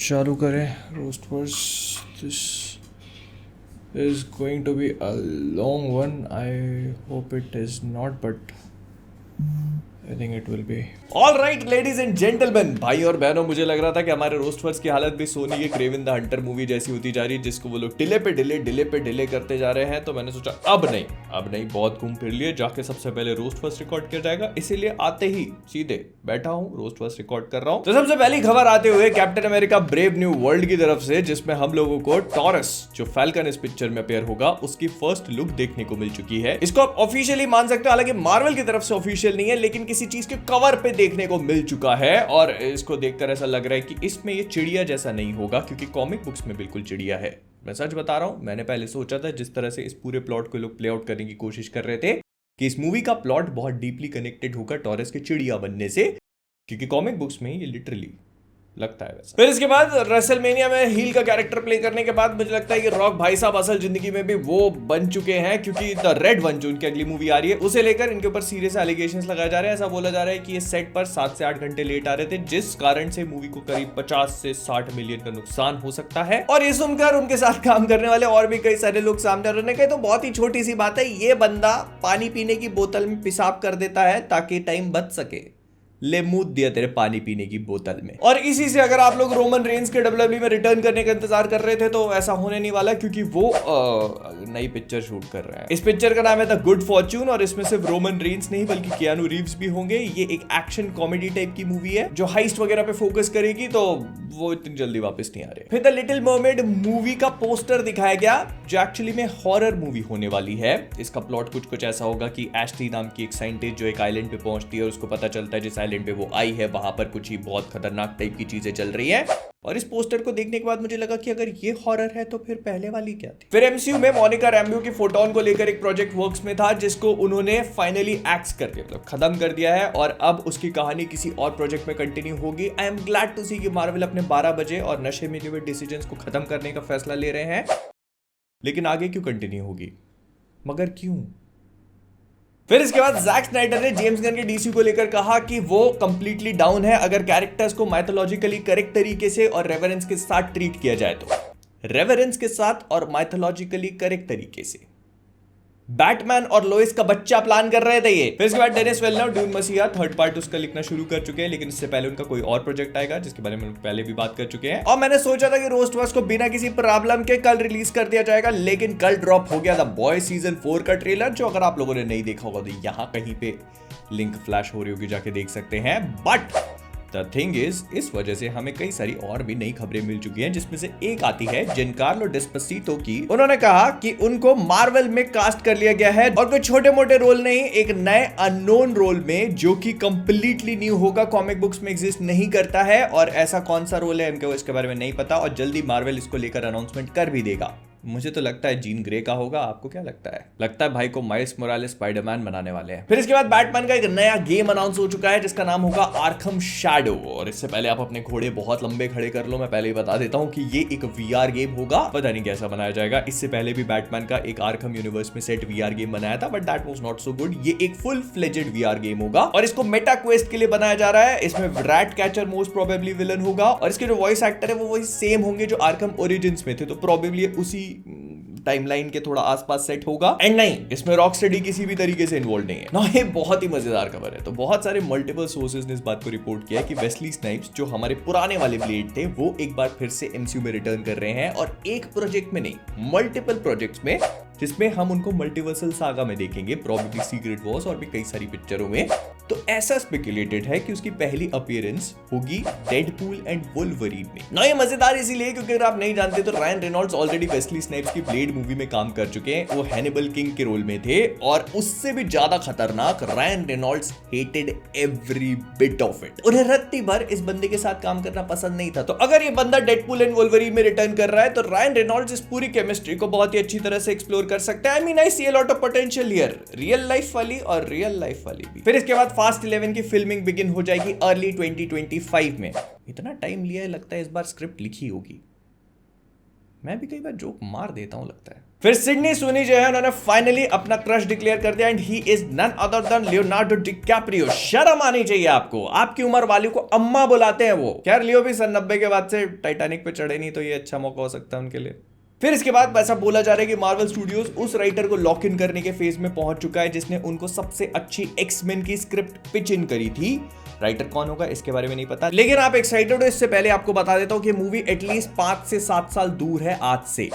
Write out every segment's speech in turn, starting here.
चालू करें roast wars. This is going to be a long one. I hope it is not, but I think it will be. All right ladies and gentleman, भाई और बहनों, मुझे लग रहा था कि हमारे रोस्टवर्स की हालत भी सोनी के क्रेवन द हंटर मूवी जैसी होती जा रही है, जिसको वो लोग डिले पे डिले करते जा रहे हैं. तो मैंने सोचा अब नहीं, बहुत घूम फिर लिए, जाके सबसे पहले रोस्टवर्स रिकॉर्ड किया जाएगा. इसीलिए आते ही सीधे बैठा हूँ, रोस्टवर्स रिकॉर्ड कर रहा हूँ. तो सबसे पहली खबर आते हुए captain America brave new world की तरफ से, जिसमें हम लोगों को टॉरस जो फैल्कन इस पिक्चर में अपेयर होगा उसकी फर्स्ट लुक देखने को मिल चुकी है. इसको आप ऑफिशियली मान सकते हो, हालांकि मार्वल की तरफ से ऑफिशियल नहीं है, लेकिन किसी चीज के कवर पे देखने को मिल चुका है. और इसको देखकर ऐसा लग रहा है कि इसमें ये चिड़िया जैसा नहीं होगा, क्योंकि कॉमिक बुक्स में बिल्कुल चिड़िया है. मैं सच बता रहा हूं, मैंने पहले सोचा था जिस तरह से इस पूरे प्लॉट को लोग प्ले आउट करने की कोशिश कर रहे थे कि इस मूवी का प्लॉट बहुत डीपली कनेक्टेड होगा टॉरस के चिड़िया बनने से, क्योंकि कॉमिक बुक्स में ये लिटरली लगता है वैसा. फिर इसके बाद रेसलमेनिया में हील का कैरेक्टर प्ले करने के बाद मुझे लगता है कि रॉक भाई साहब असल जिंदगी में भी वो बन चुके हैं, क्योंकि द रेड वन जो उनकी अगली मूवी आ रही है उसे लेकर इनके ऊपर सीरियस एलिगेशंस लगाए जा रहे हैं. ऐसा बोला जा रहा है कि ये सेट पर 7 से 8 घंटे लेट आ रहे थे, जिस कारण से मूवी को करीब 50 से 60 मिलियन का नुकसान हो सकता है. और ये सुनकर उनके साथ काम करने वाले और भी कई सारे लोग सामने आ रहे हैं. तो बहुत ही छोटी सी बात है, ये बंदा पानी पीने की बोतल में पेशाब कर देता है ताकि टाइम बच सके. ले मूद दिया तेरे पानी पीने की बोतल में. और इसी से अगर आप लोग रोमन रेंस के डब्ल्यूडब्ल्यूई में रिटर्न करने का इंतजार कर रहे थे तो ऐसा होने नहीं वाला, क्योंकि वो नई पिक्चर शूट कर रहा है. इस पिक्चर का नाम है द गुड फॉर्च्यून, और इसमें सिर्फ रोमन रेंस नहीं बल्कि कियानू रीव्स भी होंगे. ये एक एक्शन कॉमेडी टाइप की मूवी है जो हाइस्ट वगैरह पे फोकस करेगी, तो वो इतनी जल्दी वापस नहीं आ रहे. फिर द लिटिल मर्मेड मूवी का पोस्टर दिखाया गया, जो एक्चुअली में हॉरर मूवी होने वाली है. इसका प्लॉट कुछ ऐसा होगा कि एश्ली नाम की एक साइंटिस्ट जो एक आइलैंड पे पहुंचती है और उसको पता चलता है जिस आइलैंड पे वो आई है वहां पर कुछ ही बहुत खतरनाक टाइप की चीजें चल रही है. और इस पोस्टर को देखने के बाद मुझे लगा कि अगर ये हॉरर है तो फिर पहले वाली क्या थी. फिर एमसीयू में मोनिका रैम्बो की फोटोन को लेकर एक प्रोजेक्ट वर्क्स में था, जिसको उन्होंने फाइनली एक्स करके मतलब खत्म कर दिया है, और अब उसकी कहानी किसी और प्रोजेक्ट में कंटिन्यू होगी. आई एम ग्लैड टू सी कि मार्वल अपने 12 बजे और नशे में हुए डिसीजंस को खत्म करने का फैसला ले रहे हैं. लेकिन आगे क्यों कंटिन्यू होगी, मगर क्यों? फिर इसके बाद जैक स्नाइडर ने जेम्स गन के डीसी को लेकर कहा कि वो कंप्लीटली डाउन है अगर कैरेक्टर्स को माइथोलॉजिकली करेक्ट तरीके से और रेवरेंस के साथ ट्रीट किया जाए तो. रेवरेंस के साथ और माइथोलॉजिकली करेक्ट तरीके से. बैटमैन और लोइस का बच्चा प्लान कर रहे थे ये. फिर इसके बाद डेनिस विल्लेनव ड्यून मसीहा थर्ड पार्ट उसका लिखना शुरू कर चुके हैं, लेकिन इससे पहले उनका कोई और प्रोजेक्ट आएगा जिसके बारे में पहले भी बात कर चुके हैं. और मैंने सोचा था कि रोस्टवर्स को बिना किसी प्रॉब्लम के कल रिलीज कर दिया जाएगा, लेकिन कल ड्रॉप हो गया द बॉय सीजन 4 का ट्रेलर, जो अगर आप लोगों ने नहीं देखा होगा तो यहां कहीं पे लिंक फ्लैश हो रही होगी, जाके देख सकते हैं. बट द थिंग इज, इस वजह से हमें कई सारी और भी नई खबरें मिल चुकी हैं, जिसमें से एक आती है जिनकार्लो डेस्पेसितो की. उन्होंने कहा कि उनको मार्वल में कास्ट कर लिया गया है, और कोई छोटे मोटे रोल नहीं, एक नए अननोन रोल में, जो कि कंप्लीटली न्यू होगा, कॉमिक बुक्स में एग्जिस्ट नहीं करता है. और ऐसा कौन सा रोल है इनको इसके बारे में नहीं पता, और जल्दी मार्वल इसको लेकर अनाउंसमेंट कर भी देगा. मुझे तो लगता है जीन ग्रे का होगा. आपको क्या लगता है? लगता है भाई को माइल्स मोरालेस स्पाइडरमैन बनाने वाले हैं. फिर इसके बाद बैटमैन का एक नया गेम अनाउंस हो चुका है, जिसका नाम होगा आर्खम शैडो. और इससे पहले आप अपने घोड़े बहुत लंबे खड़े कर लो, मैं पहले ही बता देता हूं कि ये एक वीआर गेम होगा. पता नहीं कैसा बनाया जाएगा. इससे पहले भी बैटमैन का एक आर्खम यूनिवर्स में सेट वीआर गेम बनाया था, but that was not so good. ये एक फुल फ्लेजेड वीआर गेम होगा, और इसको मेटा क्वेस्ट के लिए बनाया जा रहा है. इसमें rat catcher most probably villain होगा, और इसके जो वॉइस एक्टर है वो वही सेम होंगे जो आर्खम ओरिजिन्स में थे, तो प्रोबेबली उसी टाइमलाइन के थोड़ा आसपास सेट होगा. एंड नहीं, इसमें रॉकस्टेडी किसी भी तरीके से इन्वॉल्व नहीं है ना. ये बहुत ही मजेदार खबर है. तो बहुत सारे मल्टीपल सोर्सेज ने इस बात को रिपोर्ट किया है कि वेस्ली स्नाइप्स जो हमारे पुराने वाले ब्लेड थे वो एक बार फिर से एमसीयू में रिटर्न कर रहे हैं, और एक प्रोजेक्ट में नहीं, मल्टीपल प्रोजेक्ट्स में, जिसमें हम उनको मल्टीवर्सल सागा में देखेंगे, प्रोबेबली सीक्रेट वॉर्स और भी कई सारी पिक्चरों में. तो ऐसा स्पेकुलेटेड है कि उसकी पहली अपीयरेंस होगी डेडपूल एंड वुल्वरीन में. ना ये मजेदार इसीलिए क्योंकि अगर आप नहीं जानते तो Ryan Reynolds already Wesley Snipes की ब्लेड मूवी में काम कर चुके हैं. वो हैनिबल किंग के रोल में थे, और उससे भी ज्यादा खतरनाक Ryan Reynolds hated every bit of it. उन्हें रत्ती भर इस बंदे के साथ काम करना पसंद नहीं था. तो अगर ये बंदा डेडपूल एंड वुल्वरीन में रिटर्न कर रहा है तो रायन रेनॉल्ड्स इस पूरी केमिस्ट्री को बहुत ही अच्छी तरह से एक्सप्लोर कर सकते हैं. I mean I see a lot of potential here, real life वाली और रियल लाइफ वाली भी. फिर इसके बाद फास्ट 11 की फिल्मिंग बिगिन हो जाएगी अर्ली 2025 में. इतना टाइम लिया है, लगता है इस बार स्क्रिप्ट लिखी होगी. मैं भी कई बार जोक मार देता हूं लगता है। फिर सिडनी स्विनी जो है उन्होंने फाइनली अपना क्रश डिक्लेयर कर दिया and he is none other than Leonardo DiCaprio. शर्म आनी चाहिए आपको, आपकी उम्र वाली को अम्मा बुलाते हैं वो। खैर लियो भी सन 90 के बाद से टाइटैनिक पे चढ़े नहीं, तो ये अच्छा मौका हो सकता है उनके लिए। फिर इसके बाद ऐसा बोला जा रहा है कि मार्वल स्टूडियोज उस राइटर को लॉक इन करने के फेज में पहुंच चुका है जिसने उनको सबसे अच्छी एक्समेन की स्क्रिप्ट पिच इन करी थी। राइटर कौन होगा इसके बारे में नहीं पता, लेकिन आप एक्साइटेड हो इससे पहले आपको बता देता हूं कि मूवी एटलीस्ट 5 से 7 साल दूर है आज से।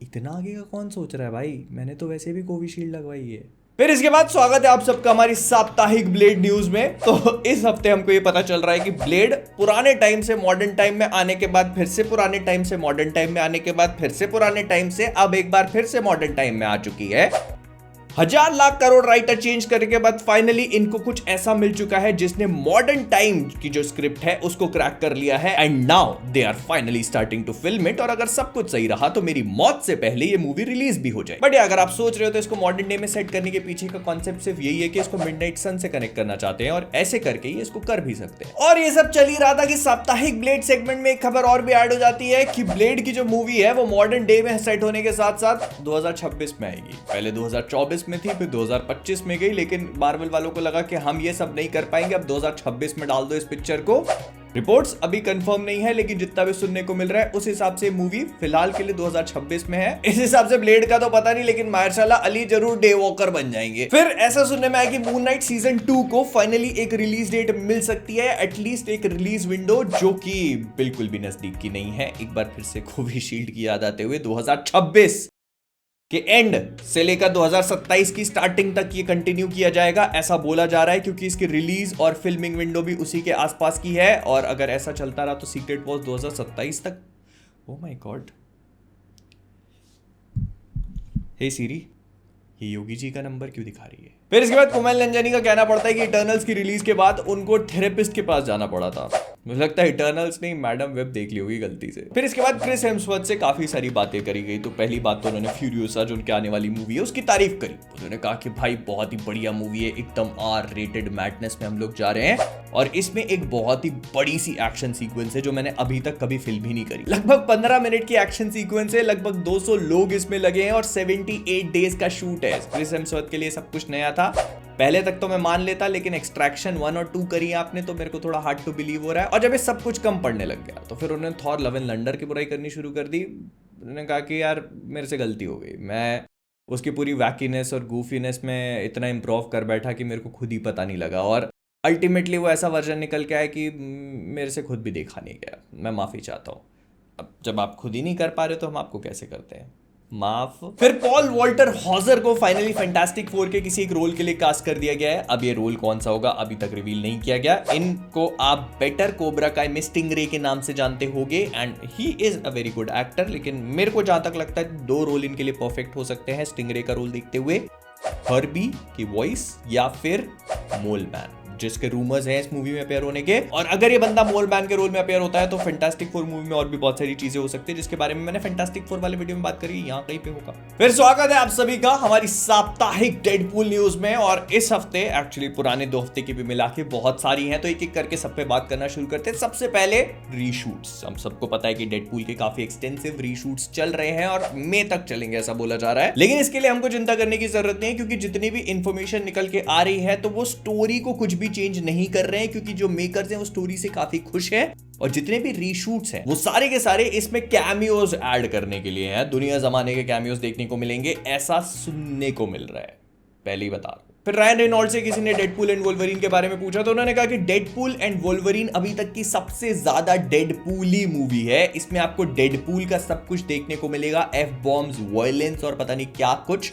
इतना आगे का कौन सोच रहा है भाई, मैंने तो वैसे भी कोविशील्ड लगवाई है। फिर इसके बाद स्वागत है आप सबका हमारी साप्ताहिक ब्लेड न्यूज में। तो इस हफ्ते हमको ये पता चल रहा है कि ब्लेड पुराने टाइम से मॉडर्न टाइम में आने के बाद फिर से पुराने टाइम से मॉडर्न टाइम में आने के बाद फिर से पुराने टाइम से अब एक बार फिर से मॉडर्न टाइम में आ चुकी है। 1000 लाख करोड़ राइटर चेंज करने के बाद फाइनली इनको कुछ ऐसा मिल चुका है जिसने मॉडर्न टाइम की जो स्क्रिप्ट है उसको क्रैक कर लिया है and now they are finally starting to film it. और अगर सब कुछ सही रहा तो मेरी मौत से पहले ये मूवी रिलीज भी हो जाए। बट अगर आप सोच रहे हो तो इसको मॉडर्न डे में सेट करने के पीछे का कॉन्सेप्ट सिर्फ यही है कि इसको मिडनाइट सन से कनेक्ट करना चाहते हैं और ऐसे करके ही इसको कर भी सकते हैं। और ये सब चल ही रहा था कि साप्ताहिक ब्लेड सेगमेंट में एक खबर और भी ऐड हो जाती है कि ब्लेड की जो मूवी है वो मॉडर्न डे में सेट होने के साथ साथ 2026 में आएगी। पहले 2024 में थी, फिर 2025 में गई, लेकिन मार्वल वालों को लगा कि हम ये सब नहीं कर पाएंगे, अब 2026 में डाल दो इस पिक्चर को। रिपोर्ट्स अभी कंफर्म नहीं है, लेकिन जितना भी सुनने को मिल रहा है उस हिसाब से मूवी फिलहाल के लिए 2026 में है। इस हिसाब से ब्लेड का तो पता नहीं, लेकिन मार्शाल्लाह अली जरूर डे वॉकर बन जाएंगे। फिर ऐसा सुनने में आया कि मून नाइट सीजन 2 को फाइनली एक रिलीज डेट मिल सकती है, एटलीस्ट एक रिलीज विंडो, जो कि बिल्कुल भी नजदीक की नहीं है। एक बार फिर से कोविशील्ड की याद आते हुए 2026 के एंड से लेकर 2027 की स्टार्टिंग तक ये कंटिन्यू किया जाएगा, ऐसा बोला जा रहा है, क्योंकि इसकी रिलीज और फिल्मिंग विंडो भी उसी के आसपास की है। और अगर ऐसा चलता रहा तो सीक्रेट वॉर्स 2027 तक। Oh my God. हे सीरी, ये योगी जी का नंबर क्यों दिखा रही है? फिर इसके बाद कुमार नंजानी का कहना पड़ता है कि इटर्नल्स की रिलीज के बाद उनको थेरेपिस्ट के पास जाना पड़ा था। मुझे लगता है इटर्नल्स नहीं, मैडम वेब देख ली होगी गलती से। फिर इसके बाद क्रिस हेम्सवर्थ से काफी सारी बातें करी गई। तो पहली बात तो उन्होंने फ्यूरियोसा जो उनके आने वाली मूवी है उसकी तारीफ करी। उन्होंने कहा कि भाई बहुत ही बढ़िया मूवी है, एकदम आर रेटेड मैडनेस में हम लोग जा रहे हैं और इसमें एक बहुत ही बड़ी सी एक्शन सीक्वेंस है जो मैंने अभी तक कभी फिल्म ही नहीं करी। लगभग 15 मिनट की एक्शन सीक्वेंस है, लगभग 200 लोग इसमें लगे हैं और 78 डेज का शूट है। क्रिस हेम्सवर्थ के लिए सब कुछ नया था। पहले तक तो मैं मान लेता, लेकिन एक्सट्रैक्शन 1 और 2 करी आपने तो मेरे को थोड़ा हार्ड टू बिलीव हो रहा है। और जब ये सब कुछ कम पड़ने लग गया तो फिर उन्होंने थॉर लव एंड थंडर की बुराई करनी शुरू कर दी। उन्होंने कहा कि यार मेरे से गलती हो गई, मैं उसकी पूरी वैकीनेस और गूफीनेस में इतना इम्प्रूव कर बैठा कि मेरे को खुद ही पता नहीं लगा। और अल्टीमेटली वो ऐसा वर्जन निकल के आया कि मेरे से खुद भी देखा नहीं गया। मैं माफ़ी चाहता हूँ। अब जब आप खुद ही नहीं कर पा रहे तो हम आपको कैसे करते हैं माफ। फिर पॉल वॉल्टर हॉजर को फाइनली फैंटास्टिक फोर के किसी एक रोल के लिए कास्ट कर दिया गया है। अब ये रोल कौन सा होगा अभी तक रिवील नहीं किया गया। इनको आप बेटर कोबरा काय में स्टिंगरे के नाम से जानते होंगे and he is a very good actor. लेकिन मेरे को जहां तक लगता है 2 रोल इनके लिए परफेक्ट हो सकते हैं स्टिंगरे का रोल देखते हुए, हर्बी की वॉइस या फिर मोलमैन, जिसके रूमर्स हैं इस मूवी में अपेयर होने के। और अगर ये बंदा मोलमैन के रोल में अपेयर होता है तो फैंटास्टिक फोर मूवी में और भी बहुत सारी चीजें हो सकती है, जिसके बारे में मैंने फैंटास्टिक फोर वाले वीडियो में बात करी, यहाँ कहीं पे होगा। फिर स्वागत है आप सभी का हमारी साप्ताहिक डेडपूल न्यूज में। और इस हफ्ते एक्चुअली पुराने 2 हफ्ते की भी मिला के बहुत सारी हैं, तो एक एक करके सब पे बात करना शुरू करते हैं। सबसे पहले रीशूट्स। हम सबको पता है कि डेडपूल के काफी एक्सटेंसिव रीशूट्स चल रहे हैं और मई तक चलेंगे ऐसा बोला जा रहा है। लेकिन इसके लिए हमको चिंता करने की जरूरत नहीं है, क्योंकि जितनी भी इंफॉर्मेशन निकल के आ रही है तो वो स्टोरी को कुछ भी चेंज नहीं कर रहे हैं, क्योंकि जो मेकर्स हैं वो स्टोरी से काफी खुश हैं। और जितने भी रीशूट्स हैं वो सारे के सारे इसमें कैमियोज ऐड करने के लिए हैं। दुनिया जमाने के कैमियोज देखने को मिलेंगे ऐसा सुनने को मिल रहा है, पहले ही बता रहा हूं। फिर रायन रेनॉल्ड्स से किसी ने डेडपूल एंड वोल्वरीन के बारे में पूछा तो उन्होंने कहा कि डेडपूल एंड वोल्वरीन अभी तक की सबसे ज्यादा डेडपूली मूवी है। इसमें आपको डेडपूल का सब कुछ देखने को मिलेगा, एफ बॉम्ब्स, वायलेंस और पता नहीं क्या कुछ।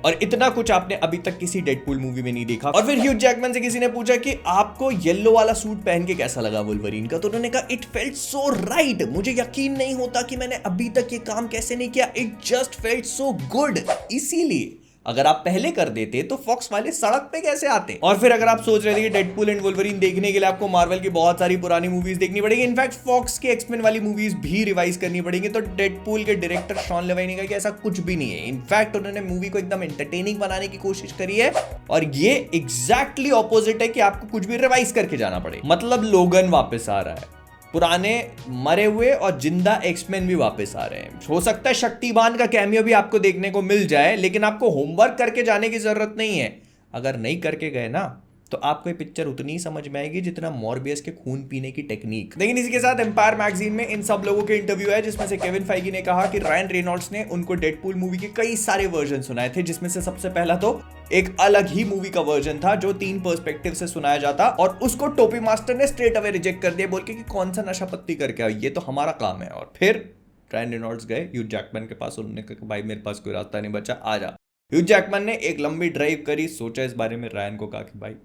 और इतना कुछ आपने अभी तक किसी डेडपूल मूवी में नहीं देखा। और फिर ह्यूज जैकमैन से किसी ने पूछा कि आपको येलो वाला सूट पहन के कैसा लगा वुल्वरीन का, तो उन्होंने कहा इट फेल्ट सो राइट। मुझे यकीन नहीं होता कि मैंने अभी तक ये काम कैसे नहीं किया, it just felt so good. इसीलिए अगर आप पहले कर देते तो फॉक्स वाले सड़क पे कैसे आते। और फिर अगर आप सोच रहे थे कि डेडपूल एंड वुल्वरीन देखने के लिए आपको मार्वल की बहुत सारी पुरानी मूवीज देखनी पड़ेगी, इनफैक्ट फॉक्स के एक्समेन वाली मूवीज भी रिवाइज करनी पड़ेगी, तो डेडपूल के डायरेक्टर शॉन लेवाई ने कहा कि ऐसा कुछ भी नहीं है। इनफैक्ट उन्होंने मूवी को एकदम एंटरटेनिंग बनाने की कोशिश करी है और ये एग्जैक्टली ऑपोजिट है कि आपको कुछ भी रिवाइज करके जाना पड़े। मतलब लोगन वापस आ रहा है, पुराने मरे हुए और जिंदा एक्समैन भी वापस आ रहे हैं। हो सकता है शक्तिमान का कैमियो भी आपको देखने को मिल जाए, लेकिन आपको होमवर्क करके जाने की जरूरत नहीं है। अगर नहीं करके गए ना तो आपको ये पिक्चर उतनी ही समझ में आएगी जितना मॉर्बियस के खून पीने की टेक्निक। लेकिन इसी के साथ एम्पायर मैगजीन में इन सब लोगों के इंटरव्यू है, जिसमें से केविन फाइगी ने कहा कि रायन रेनॉल्ड्स ने उनको डेडपूल मूवी के कई सारे वर्जन सुनाए थे, जिसमें से सबसे पहला तो एक अलग ही मूवी का वर्जन था जो 3 पर्सपेक्टिव से सुनाया जाता, और उसको टोपी मास्टर ने स्ट्रेट अवे रिजेक्ट कर दिया, बोल के कि कौन सा नशा पत्ती करके आओ, ये तो हमारा काम है। और फिर रायन रेनॉल्ड्स गए ह्यू जैकमैन के पास, उन्होंने कहा भाई मेरे पास कोई रास्ता नहीं बचा, आ जा। ह्यू जैकमैन ने एक लंबी ड्राइव करी, सोचा इस बारे में, रायन को कहा कि भाई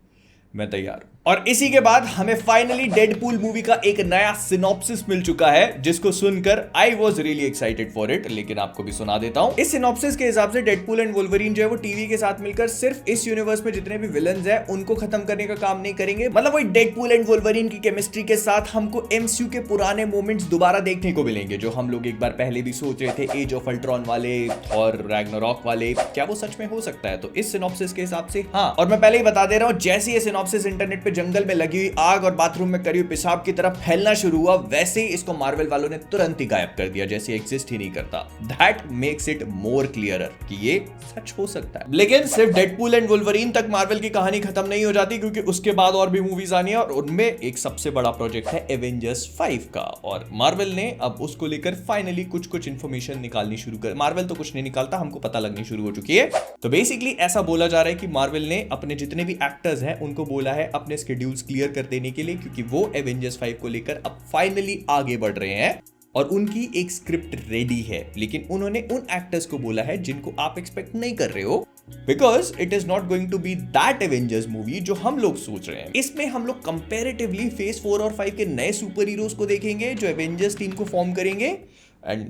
मैं तैयार हूं। और इसी के बाद हमें फाइनली डेडपूल मूवी का एक नया सिनॉप्सिस मिल चुका है, जिसको सुनकर I was really excited for it. लेकिन आपको भी सुना देता हूं। इस सिनॉप्सिस के हिसाब से डेडपूल एंड वोल्वरीन जो है वो टीवी के साथ मिलकर सिर्फ इस यूनिवर्स में जितने भी विलन्स हैं उनको खत्म करने का काम नहीं करेंगे। मतलब वही डेडपूल एंड वोल्वरीन की केमिस्ट्री के साथ हमको एमसीयू के पुराने मोमेंट्स दोबारा देखने को मिलेंगे, जो हम लोग एक बार पहले भी सोच रहे थे, एज ऑफ अल्ट्रॉन वाले और रैग्नारॉक वाले। क्या वो सच में हो सकता है? तो इस सिनॉप्सिस के हिसाब से हाँ। और मैं पहले ही बता दे रहा हूं, जैसे ये सिनॉप्सिस इंटरनेट पे जंगल में लगी हुई आग और बाथरूम में करी हुई पेशाब की तरफ फैलना शुरू हुआ, वैसे ही इसको मार्वल वालों ने तुरंत ही गायब कर दिया, जैसे एग्जिस्ट ही नहीं करता। That makes it more clearer कि ये सच हो सकता है। लेकिन सिर्फ डेडपूल एंड वुल्वरीन तक मार्वल की कहानी खत्म नहीं हो जाती, क्योंकि उसके बाद और भी मूवीज आनी है, और उनमें एक सबसे बड़ा प्रोजेक्ट है एवेंजर्स 5 का। और मार्वल ने अब उसको लेकर फाइनली कुछ इंफॉर्मेशन निकालनी शुरू कर। मार्वल तो कुछ नहीं निकालता, हमको पता लगनी शुरू हो चुकी है। तो बेसिकली ऐसा बोला जा रहा है कि मार्वल ने अपने जितने भी एक्टर्स हैं उनको बोला है अपने स्केड्यूल्स क्लियर कर देने के लिए, क्योंकि वो एवेंजर्स 5 को लेकर अब फाइनली आगे बढ़ रहे हैं और उनकी एक स्क्रिप्ट रेडी है। लेकिन उन्होंने उन एक्टर्स को बोला है जिनको आप एक्सपेक्ट नहीं कर रहे हो, because it is not going to be that Avengers movie जो हम लोग सोच रहे हैं। इसमें हम लोग कंपैरेटिवली फेज 4 और 5 के नए सुपर हीरोज को देखेंगे जो एवेंजर्स टीम को फॉर्म करेंगे, एंड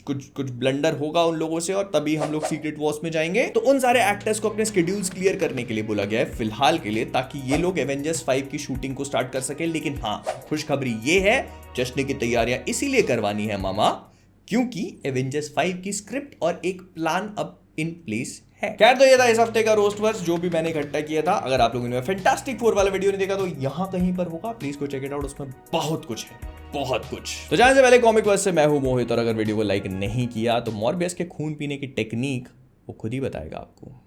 कुछ ब्लंडर होगा उन लोगों से, और तभी हम लोग सीक्रेट वॉर्स में जाएंगे। तो उन सारे एक्टर्स को अपने स्केड्यूल्स क्लियर करने के लिए बोला गया है फिलहाल के लिए, ताकि ये लोग एवेंजर्स 5 की शूटिंग को स्टार्ट कर सके। लेकिन हाँ, खुशखबरी ये है, जश्न की तैयारियां इसीलिए करवानी है मामा, क्योंकि एवेंजर्स 5 की स्क्रिप्ट और एक प्लान अब इन प्लेस है। खैर, तो ये था इस हफ्ते का रोस्टवर्स जो भी मैंने इकट्ठा किया था। अगर आप लोगों ने फैंटास्टिक 4 वाला वीडियो नहीं देखा तो यहाँ कहीं पर होगा, प्लीज को चेक इट आउट, उसमें बहुत कुछ है, बहुत कुछ। तो जाने से पहले कॉमिक वर्स से मैं हूं मोहित, और अगर वीडियो को लाइक नहीं किया तो मॉर्बियस के खून पीने की टेक्निक वो खुद ही बताएगा आपको।